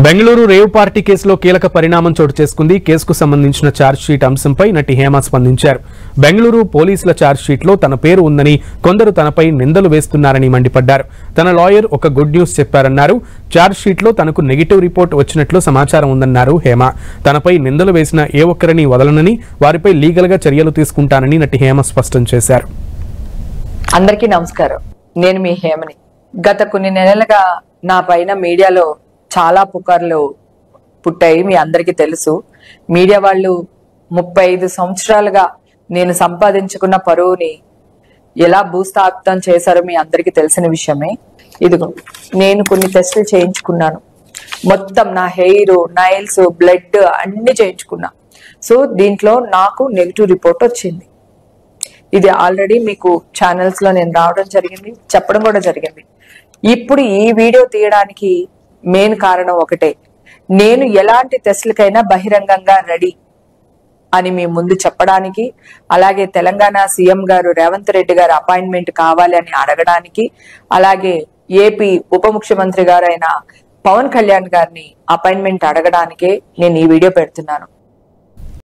Bengaluru rave party కేసులో కీలక పరిణామం చోటు చేసుకుంది. కేసుకు సంబంధించిన ఛార్జ్ షీట్ అంశంపై నటి హేమ స్పందించారు. బెంగళూరు పోలీసుల ఛార్జ్ షీట్ లో తన పేరు ఉందని, కొందరు తనపై నిందలు వేస్తున్నారని మండిపడ్డారు. తన లాయర్ ఒక గుడ్ న్యూస్ చెప్పారన్నారు. ఛార్జ్ షీట్ లో తనకు నెగిటివ్ రిపోర్ట్ వచ్చినట్లు సమాచారం ఉందన్నారు హేమ. తనపై నిందలు వేసిన ఏ ఒక్కరిని వదలనని, వారిపై లీగల్ గా చర్యలు తీసుకుంటానని నటి హేమ స్పష్టం చేశారు. అందరికీ నమస్కారం. నేను మీ హేమని. గత కొన్ని నెలలుగా నా పైన మీడియాలో చాలా పుకార్లు పుట్టాయి. మీ అందరికీ తెలుసు. మీడియా వాళ్ళు 35 సంవత్సరాలుగా నేను సంపాదించుకున్న పరువుని ఎలా భూస్థాపితం చేశారో మీ అందరికీ తెలిసిన విషయమే. ఇదిగో నేను కొన్ని టెస్టులు చేయించుకున్నాను. మొత్తం నా హెయిర్, నైల్స్, బ్లడ్ అన్ని చేయించుకున్నా. సో దీంట్లో నాకు నెగిటివ్ రిపోర్ట్ వచ్చింది. ఇది ఆల్రెడీ మీకు ఛానల్స్ లో నేను రావడం జరిగింది, చెప్పడం కూడా జరిగింది. ఇప్పుడు ఈ వీడియో తీయడానికి మెయిన్ కారణం ఒకటే. నేను ఎలాంటి టెస్టులకైనా బహిరంగంగా రెడీ అని మీ ముందు చెప్పడానికి, అలాగే తెలంగాణ సీఎం గారు రేవంత్ రెడ్డి గారు అపాయింట్మెంట్ కావాలి అని అడగడానికి, అలాగే ఏపీ ఉప ముఖ్యమంత్రి గారైన పవన్ కళ్యాణ్ గారిని అపాయింట్మెంట్ అడగడానికే నేను ఈ వీడియో పెడుతున్నాను.